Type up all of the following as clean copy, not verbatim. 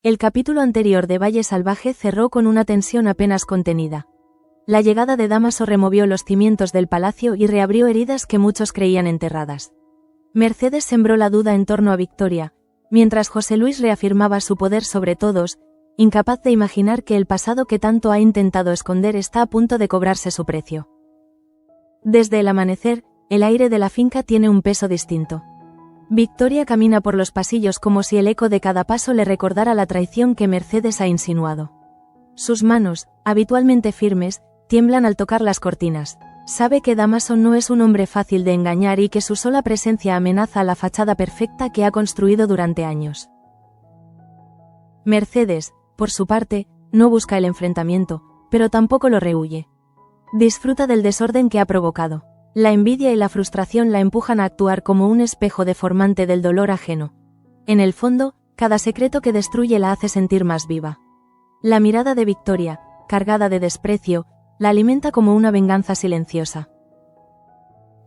El capítulo anterior de Valle Salvaje cerró con una tensión apenas contenida. La llegada de Dámaso removió los cimientos del palacio y reabrió heridas que muchos creían enterradas. Mercedes sembró la duda en torno a Victoria, mientras José Luis reafirmaba su poder sobre todos, incapaz de imaginar que el pasado que tanto ha intentado esconder está a punto de cobrarse su precio. Desde el amanecer, el aire de la finca tiene un peso distinto. Victoria camina por los pasillos como si el eco de cada paso le recordara la traición que Mercedes ha insinuado. Sus manos, habitualmente firmes, tiemblan al tocar las cortinas. Sabe que Dámaso no es un hombre fácil de engañar y que su sola presencia amenaza la fachada perfecta que ha construido durante años. Mercedes, por su parte, no busca el enfrentamiento, pero tampoco lo rehúye. Disfruta del desorden que ha provocado. La envidia y la frustración la empujan a actuar como un espejo deformante del dolor ajeno. En el fondo, cada secreto que destruye la hace sentir más viva. La mirada de Victoria, cargada de desprecio, la alimenta como una venganza silenciosa.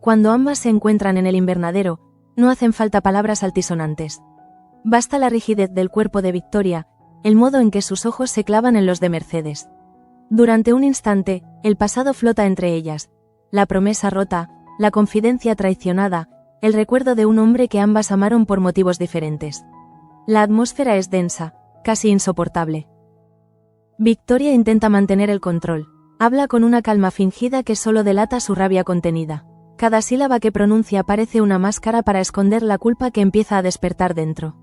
Cuando ambas se encuentran en el invernadero, no hacen falta palabras altisonantes. Basta la rigidez del cuerpo de Victoria, el modo en que sus ojos se clavan en los de Mercedes. Durante un instante, el pasado flota entre ellas. La promesa rota, la confidencia traicionada, el recuerdo de un hombre que ambas amaron por motivos diferentes. La atmósfera es densa, casi insoportable. Victoria intenta mantener el control. Habla con una calma fingida que solo delata su rabia contenida. Cada sílaba que pronuncia parece una máscara para esconder la culpa que empieza a despertar dentro.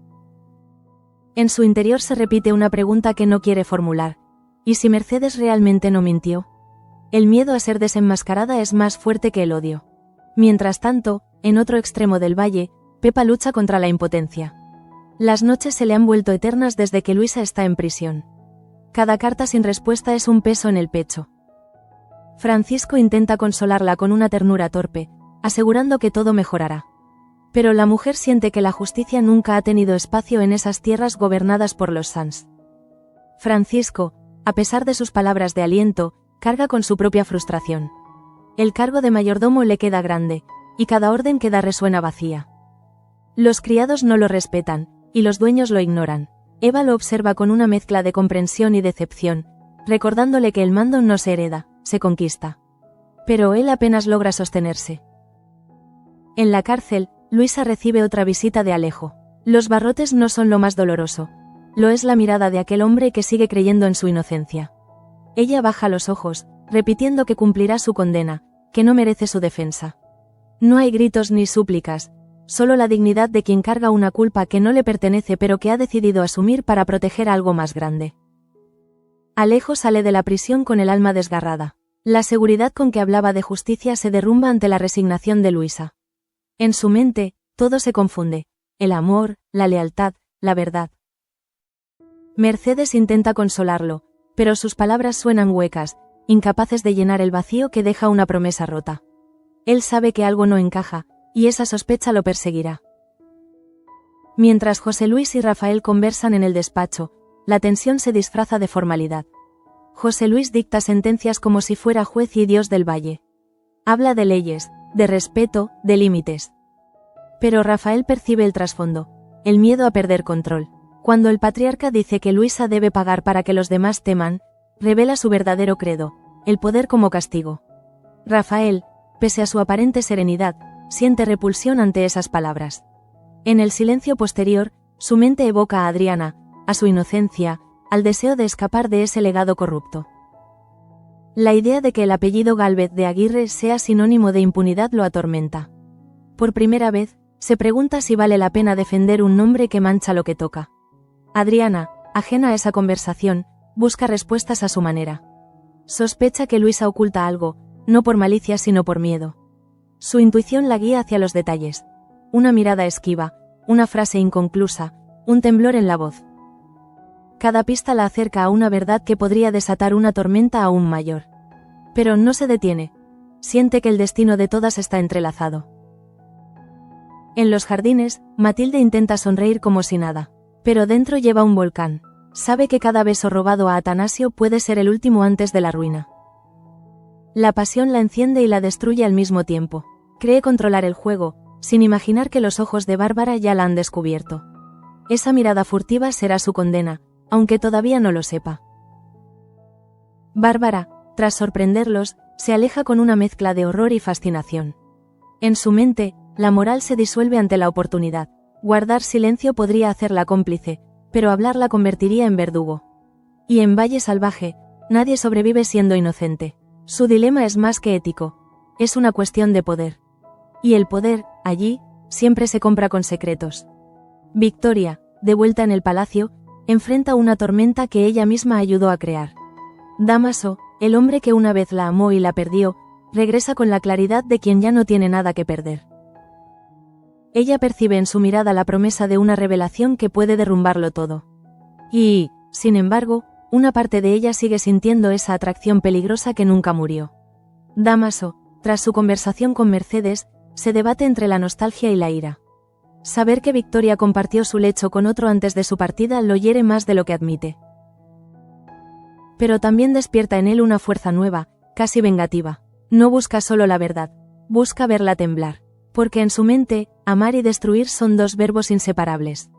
En su interior se repite una pregunta que no quiere formular. ¿Y si Mercedes realmente no mintió? El miedo a ser desenmascarada es más fuerte que el odio. Mientras tanto, en otro extremo del valle, Pepa lucha contra la impotencia. Las noches se le han vuelto eternas desde que Luisa está en prisión. Cada carta sin respuesta es un peso en el pecho. Francisco intenta consolarla con una ternura torpe, asegurando que todo mejorará. Pero la mujer siente que la justicia nunca ha tenido espacio en esas tierras gobernadas por los Sanz. Francisco, a pesar de sus palabras de aliento, carga con su propia frustración. El cargo de mayordomo le queda grande, y cada orden que da resuena vacía. Los criados no lo respetan, y los dueños lo ignoran. Eva lo observa con una mezcla de comprensión y decepción, recordándole que el mando no se hereda, se conquista. Pero él apenas logra sostenerse. En la cárcel, Luisa recibe otra visita de Alejo. Los barrotes no son lo más doloroso. Lo es la mirada de aquel hombre que sigue creyendo en su inocencia. Ella baja los ojos, repitiendo que cumplirá su condena, que no merece su defensa. No hay gritos ni súplicas, solo la dignidad de quien carga una culpa que no le pertenece pero que ha decidido asumir para proteger algo más grande. Alejo sale de la prisión con el alma desgarrada. La seguridad con que hablaba de justicia se derrumba ante la resignación de Luisa. En su mente, todo se confunde: el amor, la lealtad, la verdad. Mercedes intenta consolarlo, pero sus palabras suenan huecas, incapaces de llenar el vacío que deja una promesa rota. Él sabe que algo no encaja, y esa sospecha lo perseguirá. Mientras José Luis y Rafael conversan en el despacho, la tensión se disfraza de formalidad. José Luis dicta sentencias como si fuera juez y dios del valle. Habla de leyes, de respeto, de límites. Pero Rafael percibe el trasfondo, el miedo a perder control. Cuando el patriarca dice que Luisa debe pagar para que los demás teman, revela su verdadero credo: el poder como castigo. Rafael, pese a su aparente serenidad, siente repulsión ante esas palabras. En el silencio posterior, su mente evoca a Adriana, a su inocencia, al deseo de escapar de ese legado corrupto. La idea de que el apellido Gálvez de Aguirre sea sinónimo de impunidad lo atormenta. Por primera vez, se pregunta si vale la pena defender un nombre que mancha lo que toca. Adriana, ajena a esa conversación, busca respuestas a su manera. Sospecha que Luisa oculta algo, no por malicia sino por miedo. Su intuición la guía hacia los detalles. Una mirada esquiva, una frase inconclusa, un temblor en la voz. Cada pista la acerca a una verdad que podría desatar una tormenta aún mayor. Pero no se detiene. Siente que el destino de todas está entrelazado. En los jardines, Matilde intenta sonreír como si nada. Pero dentro lleva un volcán. Sabe que cada beso robado a Atanasio puede ser el último antes de la ruina. La pasión la enciende y la destruye al mismo tiempo. Cree controlar el juego, sin imaginar que los ojos de Bárbara ya la han descubierto. Esa mirada furtiva será su condena, aunque todavía no lo sepa. Bárbara, tras sorprenderlos, se aleja con una mezcla de horror y fascinación. En su mente, la moral se disuelve ante la oportunidad. Guardar silencio podría hacerla cómplice, pero hablar la convertiría en verdugo. Y en Valle Salvaje, nadie sobrevive siendo inocente. Su dilema es más que ético. Es una cuestión de poder. Y el poder, allí, siempre se compra con secretos. Victoria, de vuelta en el palacio, enfrenta una tormenta que ella misma ayudó a crear. Dámaso, el hombre que una vez la amó y la perdió, regresa con la claridad de quien ya no tiene nada que perder. Ella percibe en su mirada la promesa de una revelación que puede derrumbarlo todo. Y, sin embargo, una parte de ella sigue sintiendo esa atracción peligrosa que nunca murió. Dámaso, tras su conversación con Mercedes, se debate entre la nostalgia y la ira. Saber que Victoria compartió su lecho con otro antes de su partida lo hiere más de lo que admite. Pero también despierta en él una fuerza nueva, casi vengativa. No busca solo la verdad, busca verla temblar. Porque en su mente, amar y destruir son dos verbos inseparables.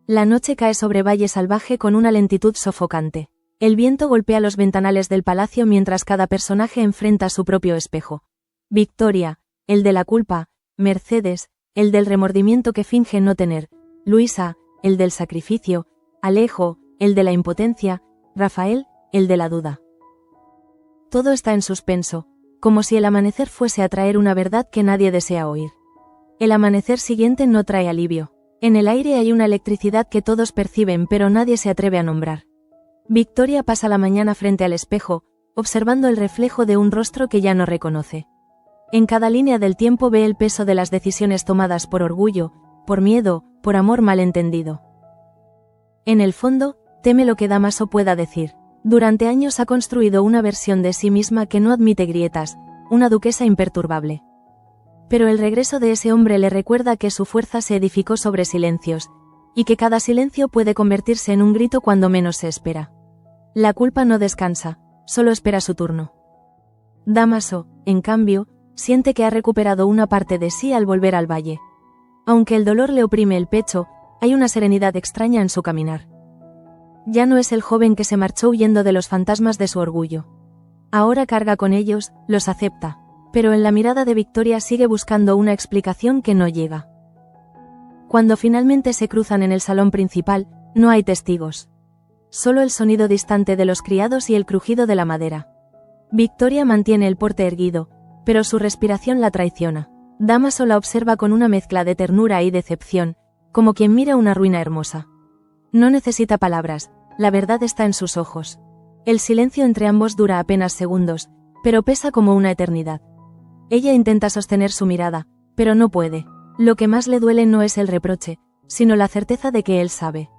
La noche cae sobre Valle Salvaje con una lentitud sofocante. El viento golpea los ventanales del palacio mientras cada personaje enfrenta su propio espejo. Victoria, el de la culpa; Mercedes, el del remordimiento que finge no tener; Luisa, el del sacrificio; Alejo, el de la impotencia; Rafael, el de la duda. Todo está en suspenso, como si el amanecer fuese a traer una verdad que nadie desea oír. El amanecer siguiente no trae alivio. En el aire hay una electricidad que todos perciben pero nadie se atreve a nombrar. Victoria pasa la mañana frente al espejo, observando el reflejo de un rostro que ya no reconoce. En cada línea del tiempo ve el peso de las decisiones tomadas por orgullo, por miedo, por amor malentendido. En el fondo, teme lo que Dámaso pueda decir. Durante años ha construido una versión de sí misma que no admite grietas, una duquesa imperturbable. Pero el regreso de ese hombre le recuerda que su fuerza se edificó sobre silencios, y que cada silencio puede convertirse en un grito cuando menos se espera. La culpa no descansa, solo espera su turno. Dámaso, en cambio, siente que ha recuperado una parte de sí al volver al valle. Aunque el dolor le oprime el pecho, hay una serenidad extraña en su caminar. Ya no es el joven que se marchó huyendo de los fantasmas de su orgullo. Ahora carga con ellos, los acepta, pero en la mirada de Victoria sigue buscando una explicación que no llega. Cuando finalmente se cruzan en el salón principal, no hay testigos. Solo el sonido distante de los criados y el crujido de la madera. Victoria mantiene el porte erguido, pero su respiración la traiciona. Dámaso la observa con una mezcla de ternura y decepción, como quien mira una ruina hermosa. No necesita palabras, la verdad está en sus ojos. El silencio entre ambos dura apenas segundos, pero pesa como una eternidad. Ella intenta sostener su mirada, pero no puede. Lo que más le duele no es el reproche, sino la certeza de que él sabe.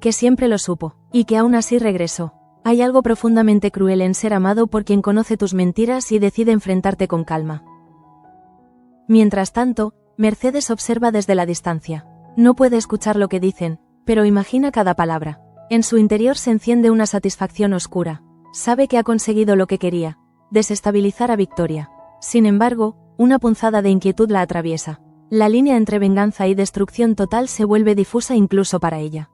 Que siempre lo supo, y que aún así regresó. Hay algo profundamente cruel en ser amado por quien conoce tus mentiras y decide enfrentarte con calma. Mientras tanto, Mercedes observa desde la distancia. No puede escuchar lo que dicen, pero imagina cada palabra. En su interior se enciende una satisfacción oscura. Sabe que ha conseguido lo que quería, desestabilizar a Victoria. Sin embargo, una punzada de inquietud la atraviesa. La línea entre venganza y destrucción total se vuelve difusa incluso para ella.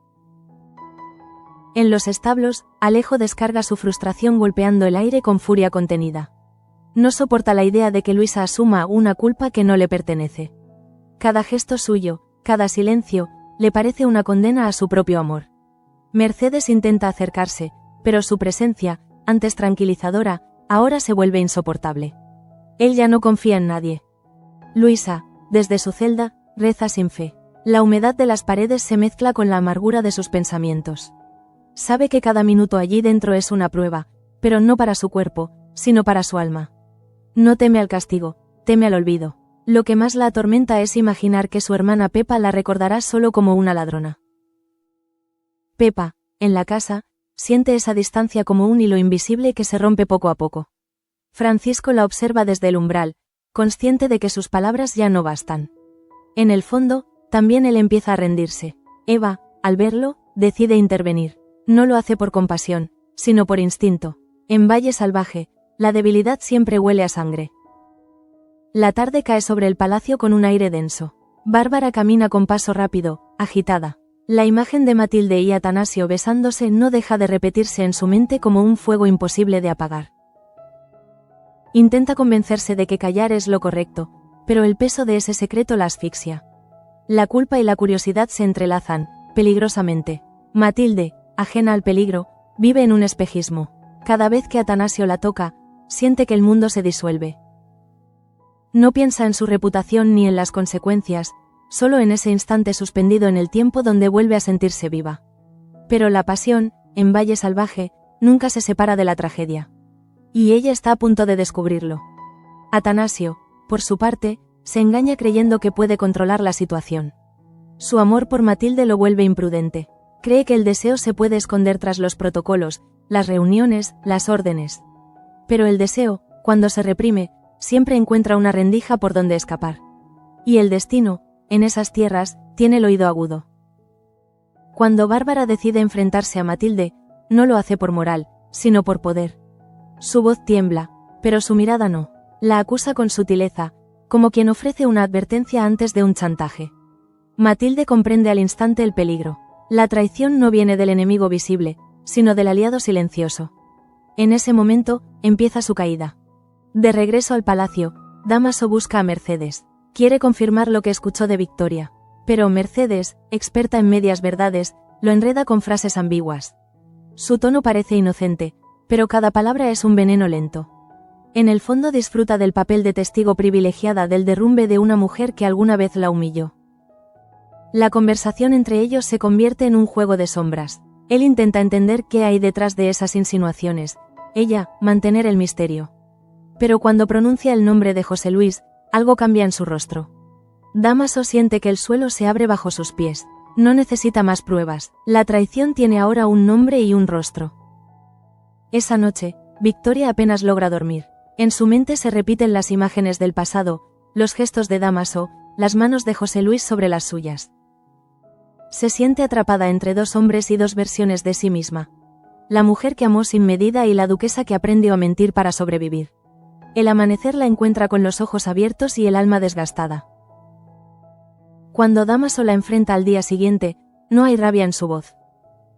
En los establos, Alejo descarga su frustración golpeando el aire con furia contenida. No soporta la idea de que Luisa asuma una culpa que no le pertenece. Cada gesto suyo, cada silencio, le parece una condena a su propio amor. Mercedes intenta acercarse, pero su presencia, antes tranquilizadora, ahora se vuelve insoportable. Él ya no confía en nadie. Luisa, desde su celda, reza sin fe. La humedad de las paredes se mezcla con la amargura de sus pensamientos. Sabe que cada minuto allí dentro es una prueba, pero no para su cuerpo, sino para su alma. No teme al castigo, teme al olvido. Lo que más la atormenta es imaginar que su hermana Pepa la recordará solo como una ladrona. Pepa, en la casa, siente esa distancia como un hilo invisible que se rompe poco a poco. Francisco la observa desde el umbral, consciente de que sus palabras ya no bastan. En el fondo, también él empieza a rendirse. Eva, al verlo, decide intervenir. No lo hace por compasión, sino por instinto. En Valle Salvaje, la debilidad siempre huele a sangre. La tarde cae sobre el palacio con un aire denso. Bárbara camina con paso rápido, agitada. La imagen de Matilde y Atanasio besándose no deja de repetirse en su mente como un fuego imposible de apagar. Intenta convencerse de que callar es lo correcto, pero el peso de ese secreto la asfixia. La culpa y la curiosidad se entrelazan, peligrosamente. Matilde, ajena al peligro, vive en un espejismo. Cada vez que Atanasio la toca, siente que el mundo se disuelve. No piensa en su reputación ni en las consecuencias, solo en ese instante suspendido en el tiempo donde vuelve a sentirse viva. Pero la pasión, en Valle Salvaje, nunca se separa de la tragedia. Y ella está a punto de descubrirlo. Atanasio, por su parte, se engaña creyendo que puede controlar la situación. Su amor por Matilde lo vuelve imprudente. Cree que el deseo se puede esconder tras los protocolos, las reuniones, las órdenes. Pero el deseo, cuando se reprime, siempre encuentra una rendija por donde escapar. Y el destino, en esas tierras, tiene el oído agudo. Cuando Bárbara decide enfrentarse a Matilde, no lo hace por moral, sino por poder. Su voz tiembla, pero su mirada no. La acusa con sutileza, como quien ofrece una advertencia antes de un chantaje. Matilde comprende al instante el peligro. La traición no viene del enemigo visible, sino del aliado silencioso. En ese momento, empieza su caída. De regreso al palacio, Dámaso busca a Mercedes. Quiere confirmar lo que escuchó de Victoria. Pero Mercedes, experta en medias verdades, lo enreda con frases ambiguas. Su tono parece inocente, pero cada palabra es un veneno lento. En el fondo disfruta del papel de testigo privilegiada del derrumbe de una mujer que alguna vez la humilló. La conversación entre ellos se convierte en un juego de sombras. Él intenta entender qué hay detrás de esas insinuaciones, ella, mantener el misterio. Pero cuando pronuncia el nombre de José Luis, algo cambia en su rostro. Dámaso siente que el suelo se abre bajo sus pies. No necesita más pruebas. La traición tiene ahora un nombre y un rostro. Esa noche, Victoria apenas logra dormir. En su mente se repiten las imágenes del pasado, los gestos de Dámaso, las manos de José Luis sobre las suyas. Se siente atrapada entre dos hombres y dos versiones de sí misma. La mujer que amó sin medida y la duquesa que aprendió a mentir para sobrevivir. El amanecer la encuentra con los ojos abiertos y el alma desgastada. Cuando Dámaso la enfrenta al día siguiente, no hay rabia en su voz.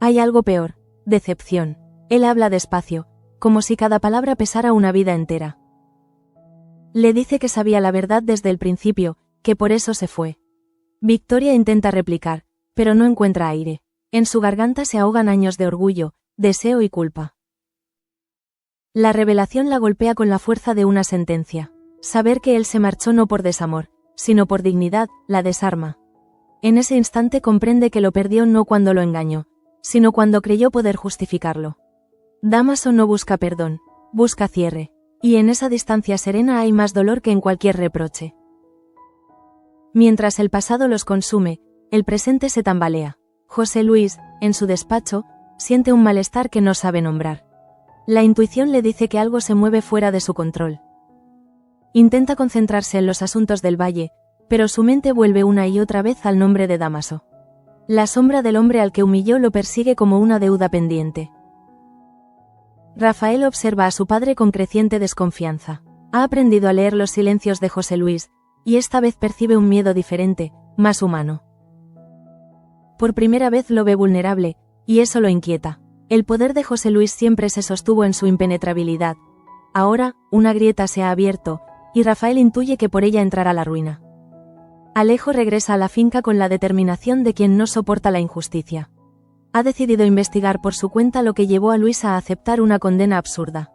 Hay algo peor, decepción. Él habla despacio, como si cada palabra pesara una vida entera. Le dice que sabía la verdad desde el principio, que por eso se fue. Victoria intenta replicar, pero no encuentra aire. En su garganta se ahogan años de orgullo, deseo y culpa. La revelación la golpea con la fuerza de una sentencia. Saber que él se marchó no por desamor, sino por dignidad, la desarma. En ese instante comprende que lo perdió no cuando lo engañó, sino cuando creyó poder justificarlo. Dámaso no busca perdón, busca cierre, y en esa distancia serena hay más dolor que en cualquier reproche. Mientras el pasado los consume, el presente se tambalea. José Luis, en su despacho, siente un malestar que no sabe nombrar. La intuición le dice que algo se mueve fuera de su control. Intenta concentrarse en los asuntos del valle, pero su mente vuelve una y otra vez al nombre de Dámaso. La sombra del hombre al que humilló lo persigue como una deuda pendiente. Rafael observa a su padre con creciente desconfianza. Ha aprendido a leer los silencios de José Luis, y esta vez percibe un miedo diferente, más humano. Por primera vez lo ve vulnerable, y eso lo inquieta. El poder de José Luis siempre se sostuvo en su impenetrabilidad. Ahora, una grieta se ha abierto, y Rafael intuye que por ella entrará la ruina. Alejo regresa a la finca con la determinación de quien no soporta la injusticia. Ha decidido investigar por su cuenta lo que llevó a Luisa a aceptar una condena absurda.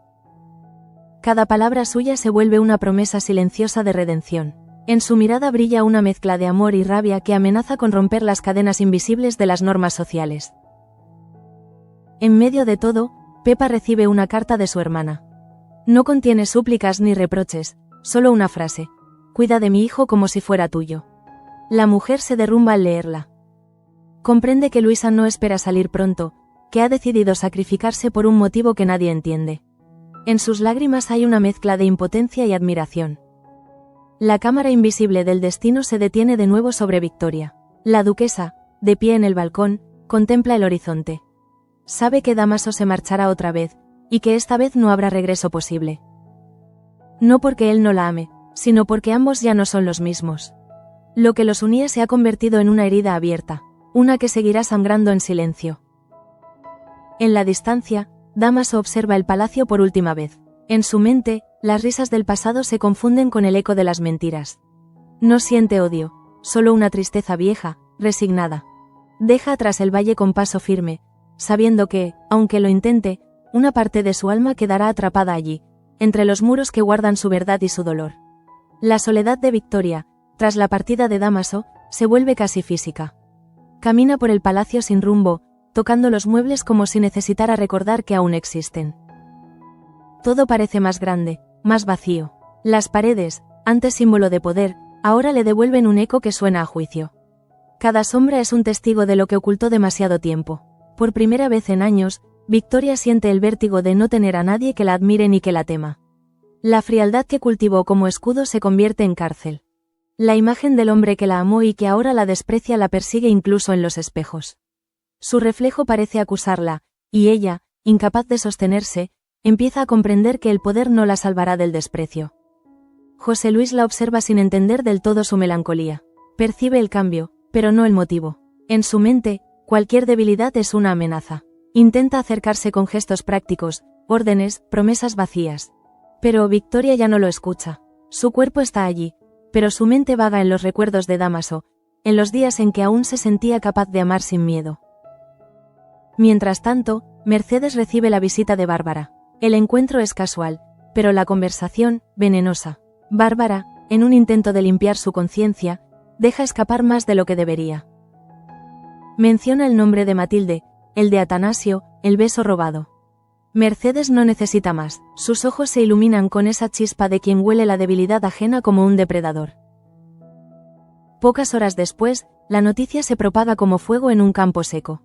Cada palabra suya se vuelve una promesa silenciosa de redención. En su mirada brilla una mezcla de amor y rabia que amenaza con romper las cadenas invisibles de las normas sociales. En medio de todo, Pepa recibe una carta de su hermana. No contiene súplicas ni reproches, solo una frase: cuida de mi hijo como si fuera tuyo. La mujer se derrumba al leerla. Comprende que Luisa no espera salir pronto, que ha decidido sacrificarse por un motivo que nadie entiende. En sus lágrimas hay una mezcla de impotencia y admiración. La cámara invisible del destino se detiene de nuevo sobre Victoria. La duquesa, de pie en el balcón, contempla el horizonte. Sabe que Dámaso se marchará otra vez, y que esta vez no habrá regreso posible. No porque él no la ame, sino porque ambos ya no son los mismos. Lo que los unía se ha convertido en una herida abierta. una que seguirá sangrando en silencio. En la distancia, Dámaso observa el palacio por última vez. En su mente, las risas del pasado se confunden con el eco de las mentiras. No siente odio, solo una tristeza vieja, resignada. Deja atrás el valle con paso firme, sabiendo que, aunque lo intente, una parte de su alma quedará atrapada allí, entre los muros que guardan su verdad y su dolor. La soledad de Victoria, tras la partida de Dámaso, se vuelve casi física. Camina por el palacio sin rumbo, tocando los muebles como si necesitara recordar que aún existen. Todo parece más grande, más vacío. Las paredes, antes símbolo de poder, ahora le devuelven un eco que suena a juicio. Cada sombra es un testigo de lo que ocultó demasiado tiempo. Por primera vez en años, Victoria siente el vértigo de no tener a nadie que la admire ni que la tema. La frialdad que cultivó como escudo se convierte en cárcel. La imagen del hombre que la amó y que ahora la desprecia la persigue incluso en los espejos. Su reflejo parece acusarla, y ella, incapaz de sostenerse, empieza a comprender que el poder no la salvará del desprecio. José Luis la observa sin entender del todo su melancolía. Percibe el cambio, pero no el motivo. En su mente, cualquier debilidad es una amenaza. Intenta acercarse con gestos prácticos, órdenes, promesas vacías. Pero Victoria ya no lo escucha. Su cuerpo está allí, pero su mente vaga en los recuerdos de Dámaso, en los días en que aún se sentía capaz de amar sin miedo. Mientras tanto, Mercedes recibe la visita de Bárbara. El encuentro es casual, pero la conversación, venenosa. Bárbara, en un intento de limpiar su conciencia, deja escapar más de lo que debería. Menciona el nombre de Matilde, el de Atanasio, el beso robado. Mercedes no necesita más, sus ojos se iluminan con esa chispa de quien huele la debilidad ajena como un depredador. Pocas horas después, la noticia se propaga como fuego en un campo seco.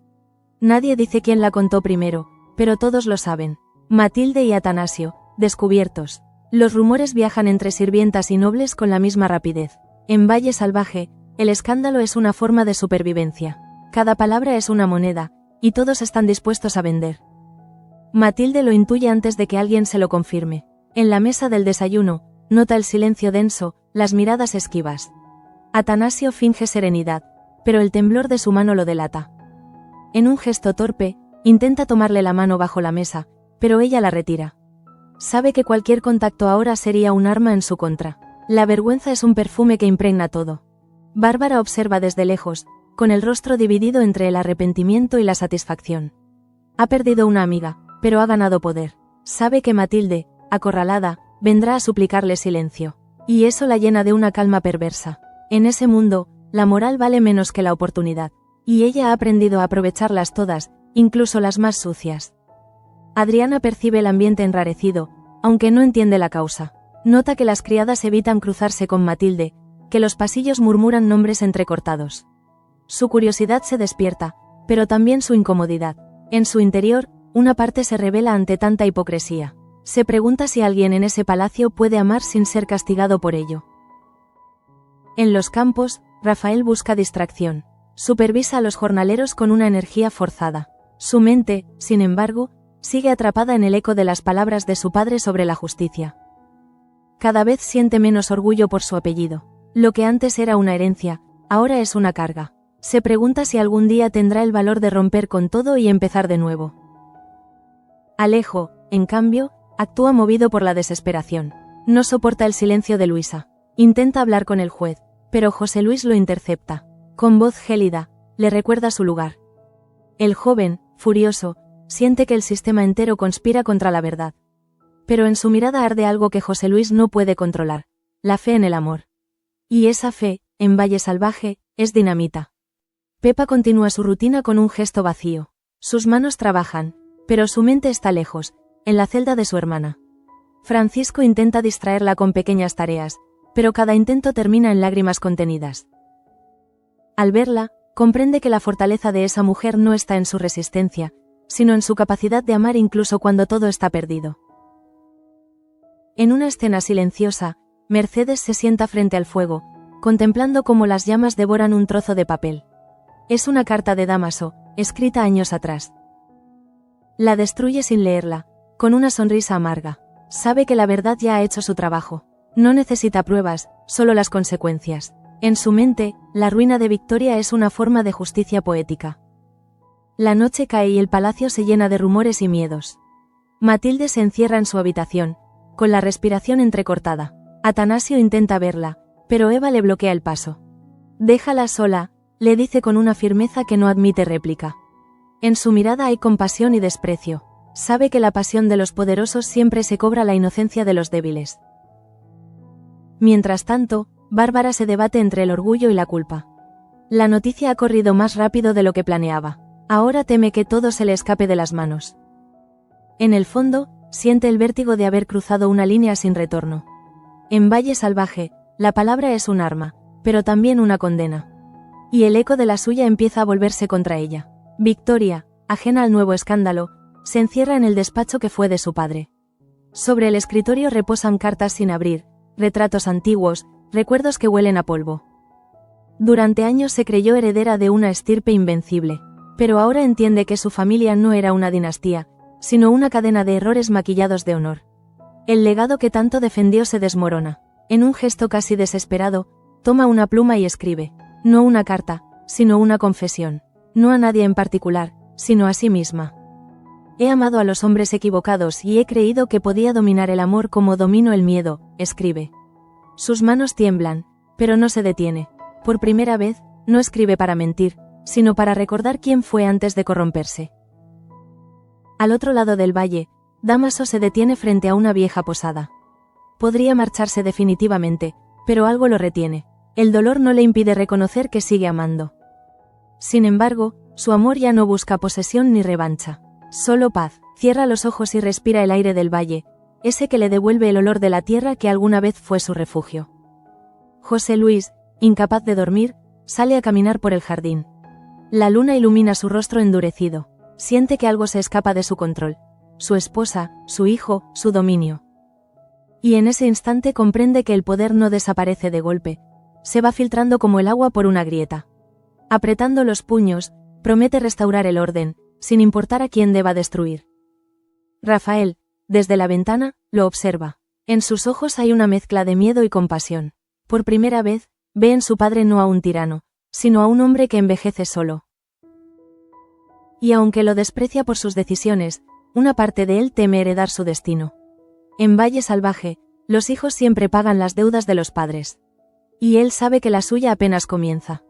Nadie dice quién la contó primero, pero todos lo saben. Matilde y Atanasio, descubiertos. Los rumores viajan entre sirvientas y nobles con la misma rapidez. En Valle Salvaje, el escándalo es una forma de supervivencia. Cada palabra es una moneda, y todos están dispuestos a vender. Matilde lo intuye antes de que alguien se lo confirme. En la mesa del desayuno, nota el silencio denso, las miradas esquivas. Atanasio finge serenidad, pero el temblor de su mano lo delata. En un gesto torpe, intenta tomarle la mano bajo la mesa, pero ella la retira. Sabe que cualquier contacto ahora sería un arma en su contra. La vergüenza es un perfume que impregna todo. Bárbara observa desde lejos, con el rostro dividido entre el arrepentimiento y la satisfacción. Ha perdido una amiga, pero ha ganado poder. Sabe que Matilde, acorralada, vendrá a suplicarle silencio. Y eso la llena de una calma perversa. En ese mundo, la moral vale menos que la oportunidad. Y ella ha aprendido a aprovecharlas todas, incluso las más sucias. Adriana percibe el ambiente enrarecido, aunque no entiende la causa. Nota que las criadas evitan cruzarse con Matilde, que los pasillos murmuran nombres entrecortados. Su curiosidad se despierta, pero también su incomodidad. En su interior, una parte se revela ante tanta hipocresía. Se pregunta si alguien en ese palacio puede amar sin ser castigado por ello. En los campos, Rafael busca distracción. Supervisa a los jornaleros con una energía forzada. Su mente, sin embargo, sigue atrapada en el eco de las palabras de su padre sobre la justicia. Cada vez siente menos orgullo por su apellido. Lo que antes era una herencia, ahora es una carga. Se pregunta si algún día tendrá el valor de romper con todo y empezar de nuevo. Alejo, en cambio, actúa movido por la desesperación. No soporta el silencio de Luisa. Intenta hablar con el juez, pero José Luis lo intercepta. Con voz gélida, le recuerda su lugar. El joven, furioso, siente que el sistema entero conspira contra la verdad. Pero en su mirada arde algo que José Luis no puede controlar: la fe en el amor. Y esa fe, en Valle Salvaje, es dinamita. Pepa continúa su rutina con un gesto vacío. Sus manos trabajan, pero su mente está lejos, en la celda de su hermana. Francisco intenta distraerla con pequeñas tareas, pero cada intento termina en lágrimas contenidas. Al verla, comprende que la fortaleza de esa mujer no está en su resistencia, sino en su capacidad de amar incluso cuando todo está perdido. En una escena silenciosa, Mercedes se sienta frente al fuego, contemplando cómo las llamas devoran un trozo de papel. Es una carta de Dámaso, escrita años atrás. La destruye sin leerla, con una sonrisa amarga. Sabe que la verdad ya ha hecho su trabajo. No necesita pruebas, solo las consecuencias. En su mente, la ruina de Victoria es una forma de justicia poética. La noche cae y el palacio se llena de rumores y miedos. Matilde se encierra en su habitación, con la respiración entrecortada. Atanasio intenta verla, pero Eva le bloquea el paso. Déjala sola, le dice con una firmeza que no admite réplica. En su mirada hay compasión y desprecio. Sabe que la pasión de los poderosos siempre se cobra la inocencia de los débiles. Mientras tanto, Bárbara se debate entre el orgullo y la culpa. La noticia ha corrido más rápido de lo que planeaba. Ahora teme que todo se le escape de las manos. En el fondo, siente el vértigo de haber cruzado una línea sin retorno. En Valle Salvaje, la palabra es un arma, pero también una condena. Y el eco de la suya empieza a volverse contra ella. Victoria, ajena al nuevo escándalo, se encierra en el despacho que fue de su padre. Sobre el escritorio reposan cartas sin abrir, retratos antiguos, recuerdos que huelen a polvo. Durante años se creyó heredera de una estirpe invencible, pero ahora entiende que su familia no era una dinastía, sino una cadena de errores maquillados de honor. El legado que tanto defendió se desmorona. En un gesto casi desesperado, toma una pluma y escribe, no una carta, sino una confesión. No a nadie en particular, sino a sí misma. He amado a los hombres equivocados y he creído que podía dominar el amor como domino el miedo, escribe. Sus manos tiemblan, pero no se detiene. Por primera vez, no escribe para mentir, sino para recordar quién fue antes de corromperse. Al otro lado del valle, Dámaso se detiene frente a una vieja posada. Podría marcharse definitivamente, pero algo lo retiene. El dolor no le impide reconocer que sigue amando. Sin embargo, su amor ya no busca posesión ni revancha. Solo paz. Cierra los ojos y respira el aire del valle, ese que le devuelve el olor de la tierra que alguna vez fue su refugio. José Luis, incapaz de dormir, sale a caminar por el jardín. La luna ilumina su rostro endurecido. Siente que algo se escapa de su control. Su esposa, su hijo, su dominio. Y en ese instante comprende que el poder no desaparece de golpe. Se va filtrando como el agua por una grieta. Apretando los puños, promete restaurar el orden, sin importar a quién deba destruir. Rafael, desde la ventana, lo observa. En sus ojos hay una mezcla de miedo y compasión. Por primera vez, ve en su padre no a un tirano, sino a un hombre que envejece solo. Y aunque lo desprecia por sus decisiones, una parte de él teme heredar su destino. En Valle Salvaje, los hijos siempre pagan las deudas de los padres. Y él sabe que la suya apenas comienza.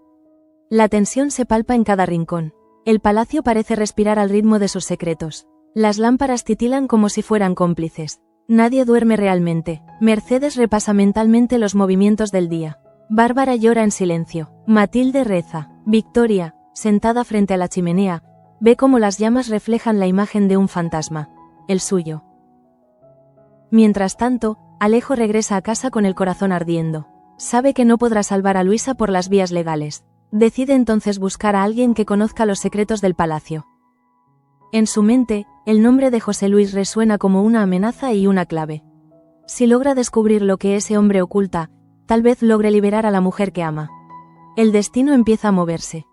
La tensión se palpa en cada rincón. El palacio parece respirar al ritmo de sus secretos. Las lámparas titilan como si fueran cómplices. Nadie duerme realmente. Mercedes repasa mentalmente los movimientos del día. Bárbara llora en silencio. Matilde reza. Victoria, sentada frente a la chimenea, ve cómo las llamas reflejan la imagen de un fantasma. El suyo. Mientras tanto, Alejo regresa a casa con el corazón ardiendo. Sabe que no podrá salvar a Luisa por las vías legales. Decide entonces buscar a alguien que conozca los secretos del palacio. En su mente, el nombre de José Luis resuena como una amenaza y una clave. Si logra descubrir lo que ese hombre oculta, tal vez logre liberar a la mujer que ama. El destino empieza a moverse.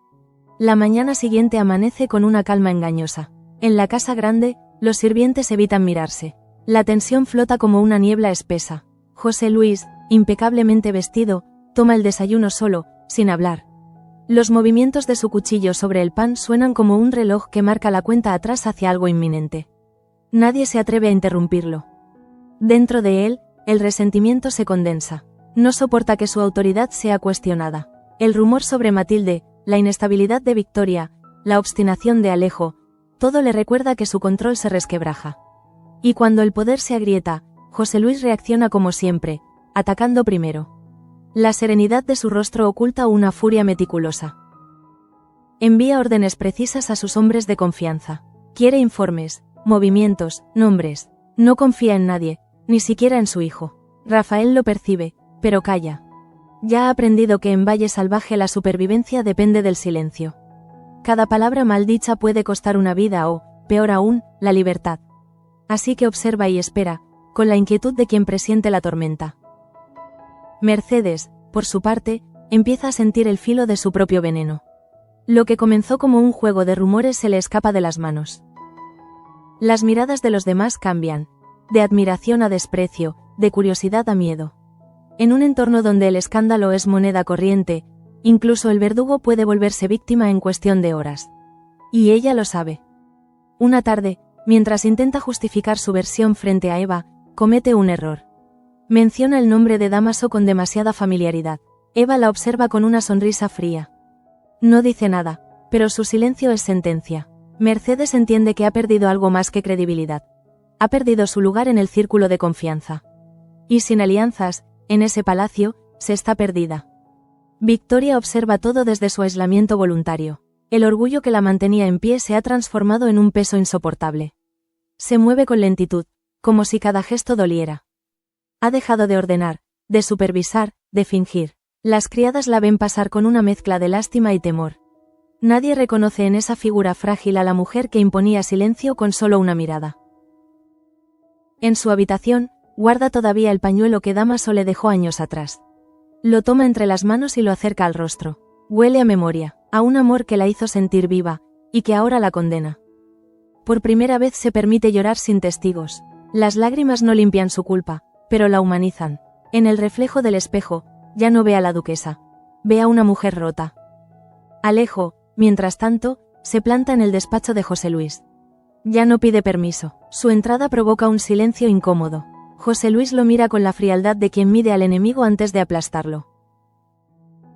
La mañana siguiente amanece con una calma engañosa. En la casa grande, los sirvientes evitan mirarse. La tensión flota como una niebla espesa. José Luis, impecablemente vestido, toma el desayuno solo, sin hablar. Los movimientos de su cuchillo sobre el pan suenan como un reloj que marca la cuenta atrás hacia algo inminente. Nadie se atreve a interrumpirlo. Dentro de él, el resentimiento se condensa. No soporta que su autoridad sea cuestionada. El rumor sobre Matilde, la inestabilidad de Victoria, la obstinación de Alejo, todo le recuerda que su control se resquebraja. Y cuando el poder se agrieta, José Luis reacciona como siempre, atacando primero. La serenidad de su rostro oculta una furia meticulosa. Envía órdenes precisas a sus hombres de confianza. Quiere informes, movimientos, nombres. No confía en nadie, ni siquiera en su hijo. Rafael lo percibe, pero calla. Ya ha aprendido que en Valle Salvaje la supervivencia depende del silencio. Cada palabra maldicha puede costar una vida o, peor aún, la libertad. Así que observa y espera, con la inquietud de quien presiente la tormenta. Mercedes, por su parte, empieza a sentir el filo de su propio veneno. Lo que comenzó como un juego de rumores se le escapa de las manos. Las miradas de los demás cambian, de admiración a desprecio, de curiosidad a miedo. En un entorno donde el escándalo es moneda corriente, incluso el verdugo puede volverse víctima en cuestión de horas. Y ella lo sabe. Una tarde, mientras intenta justificar su versión frente a Eva, comete un error. Menciona el nombre de Dámaso con demasiada familiaridad. Eva la observa con una sonrisa fría. No dice nada, pero su silencio es sentencia. Mercedes entiende que ha perdido algo más que credibilidad. Ha perdido su lugar en el círculo de confianza. Y sin alianzas, en ese palacio, se está perdida. Victoria observa todo desde su aislamiento voluntario. El orgullo que la mantenía en pie se ha transformado en un peso insoportable. Se mueve con lentitud, como si cada gesto doliera. Ha dejado de ordenar, de supervisar, de fingir. Las criadas la ven pasar con una mezcla de lástima y temor. Nadie reconoce en esa figura frágil a la mujer que imponía silencio con solo una mirada. En su habitación, guarda todavía el pañuelo que Dámaso le dejó años atrás. Lo toma entre las manos y lo acerca al rostro. Huele a memoria, a un amor que la hizo sentir viva, y que ahora la condena. Por primera vez se permite llorar sin testigos. Las lágrimas no limpian su culpa, pero la humanizan. En el reflejo del espejo, ya no ve a la duquesa. Ve a una mujer rota. Alejo, mientras tanto, se planta en el despacho de José Luis. Ya no pide permiso. Su entrada provoca un silencio incómodo. José Luis lo mira con la frialdad de quien mide al enemigo antes de aplastarlo.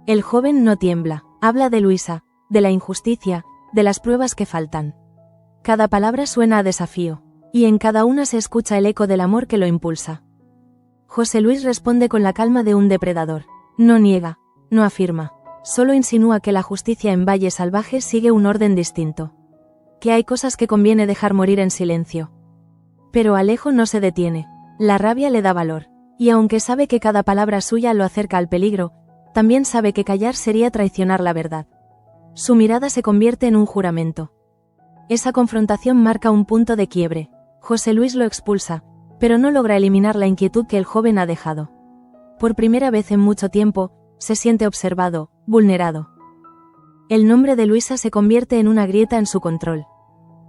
El joven no tiembla. Habla de Luisa, de la injusticia, de las pruebas que faltan. Cada palabra suena a desafío, y en cada una se escucha el eco del amor que lo impulsa. José Luis responde con la calma de un depredador. No niega, no afirma. Solo insinúa que la justicia en Valle Salvaje sigue un orden distinto. Que hay cosas que conviene dejar morir en silencio. Pero Alejo no se detiene. La rabia le da valor. Y aunque sabe que cada palabra suya lo acerca al peligro, también sabe que callar sería traicionar la verdad. Su mirada se convierte en un juramento. Esa confrontación marca un punto de quiebre. José Luis lo expulsa, pero no logra eliminar la inquietud que el joven ha dejado. Por primera vez en mucho tiempo, se siente observado, vulnerado. El nombre de Luisa se convierte en una grieta en su control.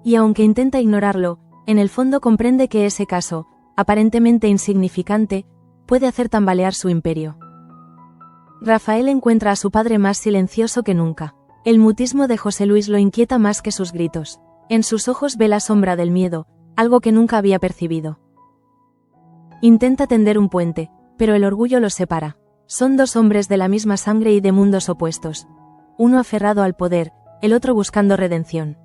Y aunque intenta ignorarlo, en el fondo comprende que ese caso, aparentemente insignificante, puede hacer tambalear su imperio. Rafael encuentra a su padre más silencioso que nunca. El mutismo de José Luis lo inquieta más que sus gritos. En sus ojos ve la sombra del miedo, algo que nunca había percibido. Intenta tender un puente, pero el orgullo los separa. Son dos hombres de la misma sangre y de mundos opuestos. Uno aferrado al poder, el otro buscando redención.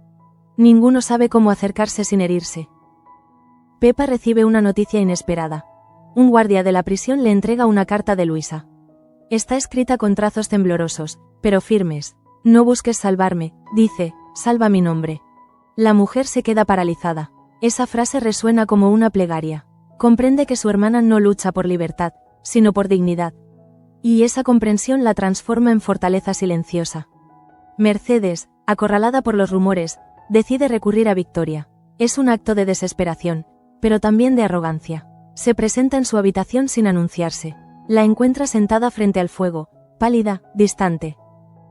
Ninguno sabe cómo acercarse sin herirse. Pepa recibe una noticia inesperada. Un guardia de la prisión le entrega una carta de Luisa. Está escrita con trazos temblorosos, pero firmes. No busques salvarme, dice, salva mi nombre. La mujer se queda paralizada. Esa frase resuena como una plegaria. Comprende que su hermana no lucha por libertad, sino por dignidad. Y esa comprensión la transforma en fortaleza silenciosa. Mercedes, acorralada por los rumores, decide recurrir a Victoria. Es un acto de desesperación, pero también de arrogancia. Se presenta en su habitación sin anunciarse. La encuentra sentada frente al fuego, pálida, distante.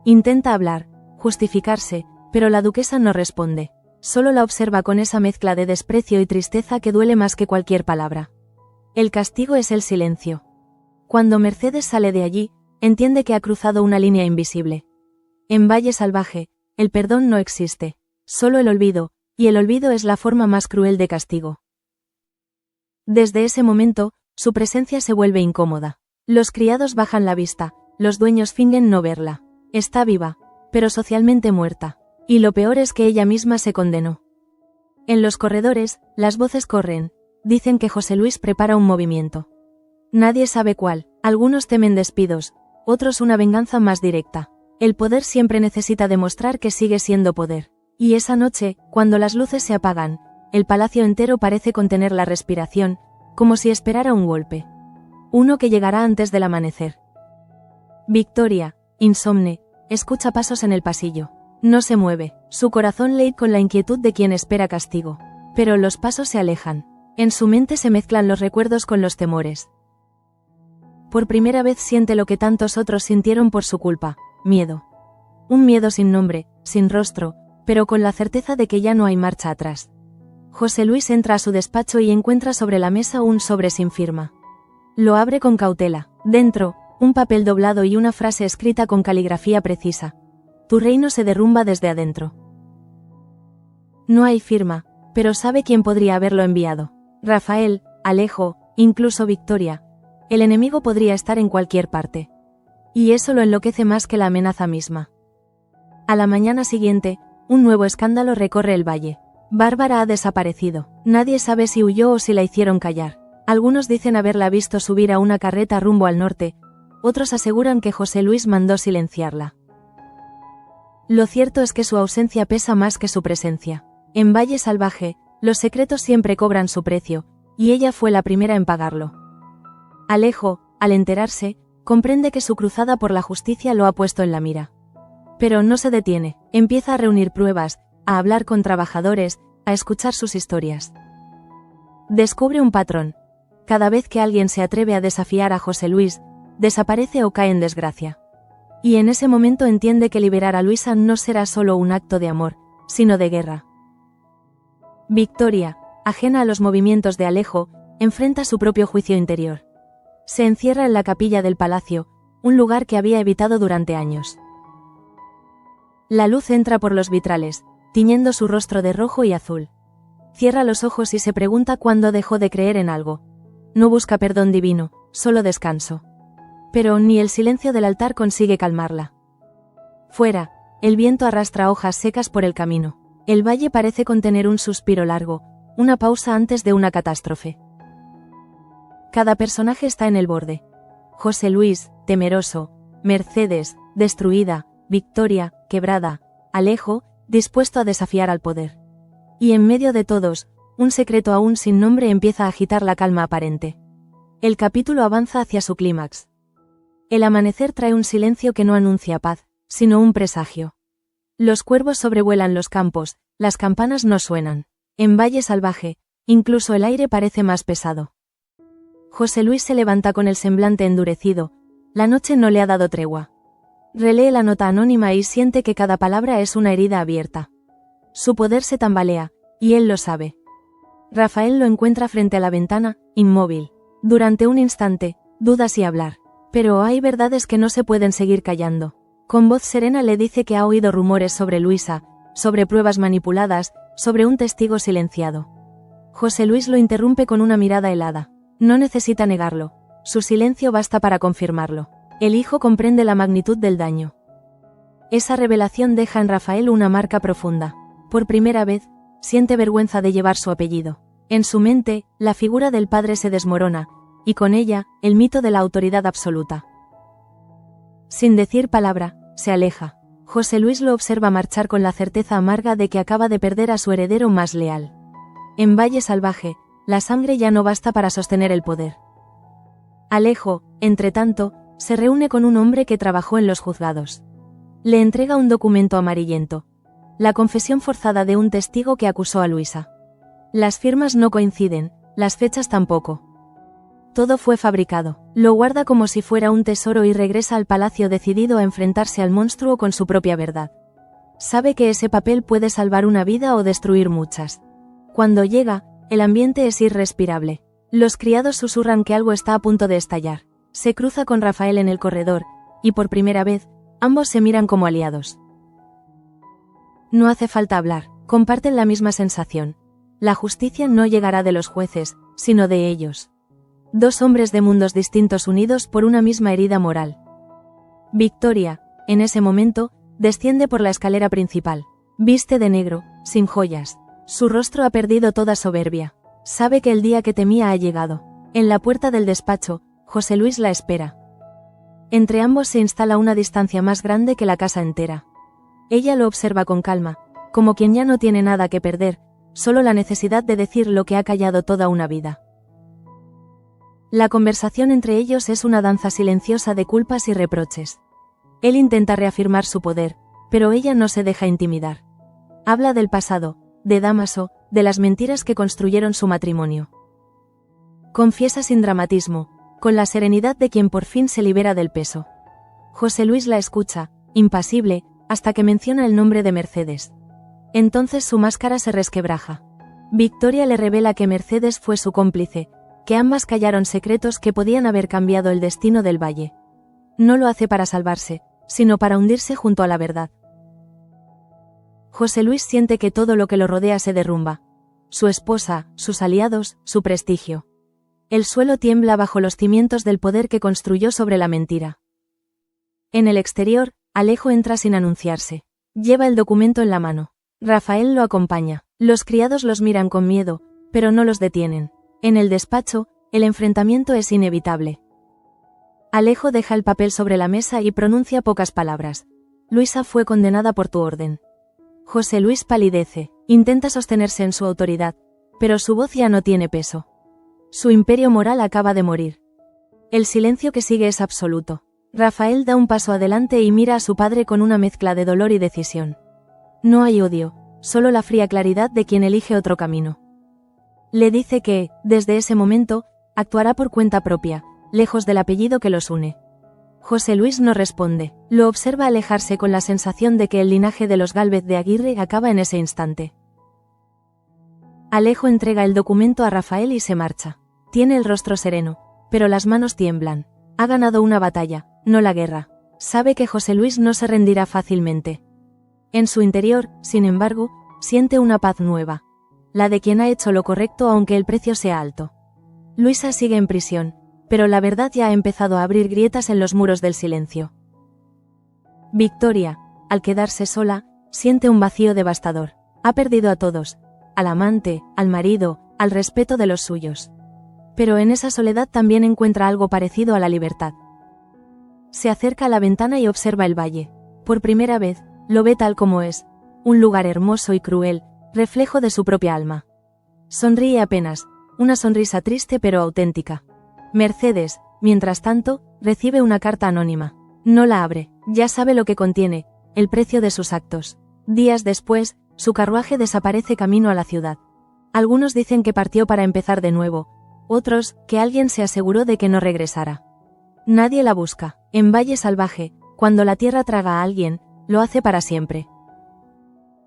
Intenta hablar, justificarse, pero la duquesa no responde. Solo la observa con esa mezcla de desprecio y tristeza que duele más que cualquier palabra. El castigo es el silencio. Cuando Mercedes sale de allí, entiende que ha cruzado una línea invisible. En Valle Salvaje, el perdón no existe, solo el olvido, y el olvido es la forma más cruel de castigo. Desde ese momento, su presencia se vuelve incómoda. Los criados bajan la vista, los dueños fingen no verla. Está viva, pero socialmente muerta. Y lo peor es que ella misma se condenó. En los corredores, las voces corren, dicen que José Luis prepara un movimiento. Nadie sabe cuál, algunos temen despidos, otros una venganza más directa. El poder siempre necesita demostrar que sigue siendo poder. Y esa noche, cuando las luces se apagan, el palacio entero parece contener la respiración, como si esperara un golpe. Uno que llegará antes del amanecer. Victoria, insomne, escucha pasos en el pasillo. No se mueve, su corazón late con la inquietud de quien espera castigo. Pero los pasos se alejan. En su mente se mezclan los recuerdos con los temores. Por primera vez siente lo que tantos otros sintieron por su culpa, miedo. Un miedo sin nombre, sin rostro, pero con la certeza de que ya no hay marcha atrás. José Luis entra a su despacho y encuentra sobre la mesa un sobre sin firma. Lo abre con cautela, Dentro, un papel doblado y una frase escrita con caligrafía precisa. Tu reino se derrumba desde adentro. No hay firma, pero sabe quién podría haberlo enviado. Rafael, Alejo, incluso Victoria. El enemigo podría estar en cualquier parte. Y eso lo enloquece más que la amenaza misma. A la mañana siguiente, un nuevo escándalo recorre el valle. Bárbara ha desaparecido. Nadie sabe si huyó o si la hicieron callar. Algunos dicen haberla visto subir a una carreta rumbo al norte, otros aseguran que José Luis mandó silenciarla. Lo cierto es que su ausencia pesa más que su presencia. En Valle Salvaje, los secretos siempre cobran su precio, y ella fue la primera en pagarlo. Alejo, al enterarse, comprende que su cruzada por la justicia lo ha puesto en la mira. Pero no se detiene, empieza a reunir pruebas, a hablar con trabajadores, a escuchar sus historias. Descubre un patrón. Cada vez que alguien se atreve a desafiar a José Luis, desaparece o cae en desgracia. Y en ese momento entiende que liberar a Luisa no será solo un acto de amor, sino de guerra. Victoria, ajena a los movimientos de Alejo, enfrenta su propio juicio interior. Se encierra en la capilla del palacio, un lugar que había evitado durante años. La luz entra por los vitrales, tiñendo su rostro de rojo y azul. Cierra los ojos y se pregunta cuándo dejó de creer en algo. No busca perdón divino, solo descanso. Pero ni el silencio del altar consigue calmarla. Fuera, el viento arrastra hojas secas por el camino. El valle parece contener un suspiro largo, una pausa antes de una catástrofe. Cada personaje está en el borde. José Luis, temeroso; Mercedes, destruida; Victoria, quebrada; Alejo, dispuesto a desafiar al poder. Y en medio de todos, un secreto aún sin nombre empieza a agitar la calma aparente. El capítulo avanza hacia su clímax. El amanecer trae un silencio que no anuncia paz, sino un presagio. Los cuervos sobrevuelan los campos, las campanas no suenan. En Valle Salvaje, incluso el aire parece más pesado. José Luis se levanta con el semblante endurecido, la noche no le ha dado tregua. Relee la nota anónima y siente que cada palabra es una herida abierta. Su poder se tambalea, y él lo sabe. Rafael lo encuentra frente a la ventana, inmóvil. Durante un instante, duda si hablar. Pero hay verdades que no se pueden seguir callando. Con voz serena le dice que ha oído rumores sobre Luisa, sobre pruebas manipuladas, sobre un testigo silenciado. José Luis lo interrumpe con una mirada helada. No necesita negarlo. Su silencio basta para confirmarlo. El hijo comprende la magnitud del daño. Esa revelación deja en Rafael una marca profunda. Por primera vez, siente vergüenza de llevar su apellido. En su mente, la figura del padre se desmorona, y con ella, el mito de la autoridad absoluta. Sin decir palabra, se aleja. José Luis lo observa marchar con la certeza amarga de que acaba de perder a su heredero más leal. En Valle Salvaje, la sangre ya no basta para sostener el poder. Alejo, entretanto, se reúne con un hombre que trabajó en los juzgados. Le entrega un documento amarillento. La confesión forzada de un testigo que acusó a Luisa. Las firmas no coinciden, las fechas tampoco. Todo fue fabricado. Lo guarda como si fuera un tesoro y regresa al palacio decidido a enfrentarse al monstruo con su propia verdad. Sabe que ese papel puede salvar una vida o destruir muchas. Cuando llega, el ambiente es irrespirable. Los criados susurran que algo está a punto de estallar. Se cruza con Rafael en el corredor, y por primera vez, ambos se miran como aliados. No hace falta hablar, comparten la misma sensación. La justicia no llegará de los jueces, sino de ellos. Dos hombres de mundos distintos unidos por una misma herida moral. Victoria, en ese momento, desciende por la escalera principal. Viste de negro, sin joyas. Su rostro ha perdido toda soberbia. Sabe que el día que temía ha llegado. En la puerta del despacho, José Luis la espera. Entre ambos se instala una distancia más grande que la casa entera. Ella lo observa con calma, como quien ya no tiene nada que perder, solo la necesidad de decir lo que ha callado toda una vida. La conversación entre ellos es una danza silenciosa de culpas y reproches. Él intenta reafirmar su poder, pero ella no se deja intimidar. Habla del pasado, de Dámaso, de las mentiras que construyeron su matrimonio. Confiesa sin dramatismo, con la serenidad de quien por fin se libera del peso. José Luis la escucha, impasible, hasta que menciona el nombre de Mercedes. Entonces su máscara se resquebraja. Victoria le revela que Mercedes fue su cómplice, que ambas callaron secretos que podían haber cambiado el destino del valle. No lo hace para salvarse, sino para hundirse junto a la verdad. José Luis siente que todo lo que lo rodea se derrumba. Su esposa, sus aliados, su prestigio. El suelo tiembla bajo los cimientos del poder que construyó sobre la mentira. En el exterior, Alejo entra sin anunciarse. Lleva el documento en la mano. Rafael lo acompaña. Los criados los miran con miedo, pero no los detienen. En el despacho, el enfrentamiento es inevitable. Alejo deja el papel sobre la mesa y pronuncia pocas palabras. Luisa fue condenada por tu orden. José Luis palidece, intenta sostenerse en su autoridad, pero su voz ya no tiene peso. Su imperio moral acaba de morir. El silencio que sigue es absoluto. Rafael da un paso adelante y mira a su padre con una mezcla de dolor y decisión. No hay odio, solo la fría claridad de quien elige otro camino. Le dice que, desde ese momento, actuará por cuenta propia, lejos del apellido que los une. José Luis no responde, lo observa alejarse con la sensación de que el linaje de los Gálvez de Aguirre acaba en ese instante. Alejo entrega el documento a Rafael y se marcha. Tiene el rostro sereno, pero las manos tiemblan. Ha ganado una batalla, no la guerra. Sabe que José Luis no se rendirá fácilmente. En su interior, sin embargo, siente una paz nueva. La de quien ha hecho lo correcto aunque el precio sea alto. Luisa sigue en prisión, pero la verdad ya ha empezado a abrir grietas en los muros del silencio. Victoria, al quedarse sola, siente un vacío devastador. Ha perdido a todos, al amante, al marido, al respeto de los suyos. Pero en esa soledad también encuentra algo parecido a la libertad. Se acerca a la ventana y observa el valle. Por primera vez, lo ve tal como es, un lugar hermoso y cruel, reflejo de su propia alma. Sonríe apenas, una sonrisa triste pero auténtica. Mercedes, mientras tanto, recibe una carta anónima. No la abre, ya sabe lo que contiene, el precio de sus actos. Días después, su carruaje desaparece camino a la ciudad. Algunos dicen que partió para empezar de nuevo, otros, que alguien se aseguró de que no regresara. Nadie la busca. En Valle Salvaje, cuando la tierra traga a alguien, lo hace para siempre.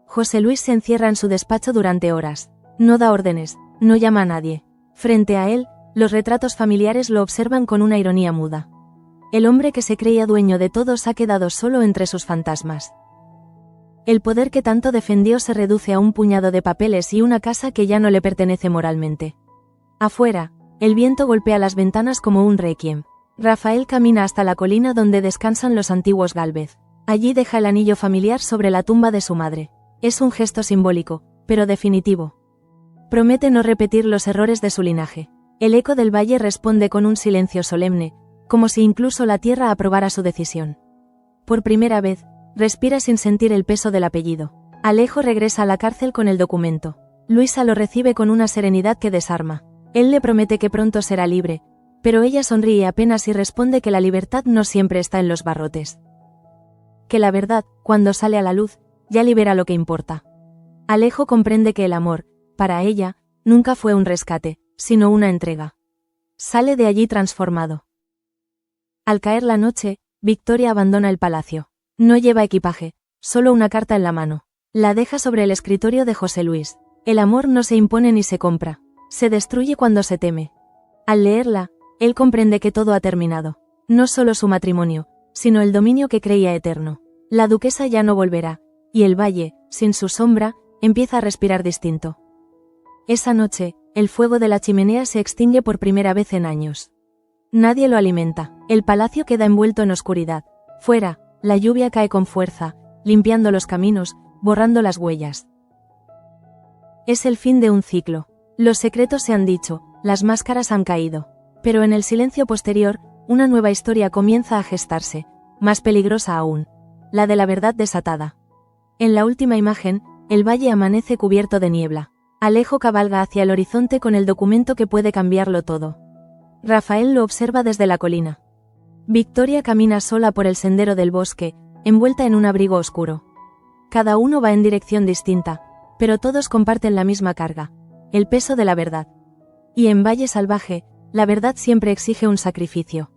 José Luis se encierra en su despacho durante horas. No da órdenes, no llama a nadie. Frente a él, los retratos familiares lo observan con una ironía muda. El hombre que se creía dueño de todos ha quedado solo entre sus fantasmas. El poder que tanto defendió se reduce a un puñado de papeles y una casa que ya no le pertenece moralmente. Afuera, el viento golpea las ventanas como un requiem. Rafael camina hasta la colina donde descansan los antiguos Gálvez. Allí deja el anillo familiar sobre la tumba de su madre. Es un gesto simbólico, pero definitivo. Promete no repetir los errores de su linaje. El eco del valle responde con un silencio solemne, como si incluso la tierra aprobara su decisión. Por primera vez, respira sin sentir el peso del apellido. Alejo regresa a la cárcel con el documento. Luisa lo recibe con una serenidad que desarma. Él le promete que pronto será libre, pero ella sonríe apenas y responde que la libertad no siempre está en los barrotes. Que la verdad, cuando sale a la luz, ya libera lo que importa. Alejo comprende que el amor, para ella, nunca fue un rescate, sino una entrega. Sale de allí transformado. Al caer la noche, Victoria abandona el palacio. No lleva equipaje, solo una carta en la mano. La deja sobre el escritorio de José Luis. El amor no se impone ni se compra. Se destruye cuando se teme. Al leerla, él comprende que todo ha terminado. No solo su matrimonio, sino el dominio que creía eterno. La duquesa ya no volverá, y el valle, sin su sombra, empieza a respirar distinto. Esa noche, el fuego de la chimenea se extingue por primera vez en años. Nadie lo alimenta. El palacio queda envuelto en oscuridad. Fuera, la lluvia cae con fuerza, limpiando los caminos, borrando las huellas. Es el fin de un ciclo. Los secretos se han dicho, las máscaras han caído. Pero en el silencio posterior, una nueva historia comienza a gestarse, más peligrosa aún. La de la verdad desatada. En la última imagen, el valle amanece cubierto de niebla. Alejo cabalga hacia el horizonte con el documento que puede cambiarlo todo. Rafael lo observa desde la colina. Victoria camina sola por el sendero del bosque, envuelta en un abrigo oscuro. Cada uno va en dirección distinta, pero todos comparten la misma carga, el peso de la verdad. Y en Valle Salvaje, la verdad siempre exige un sacrificio.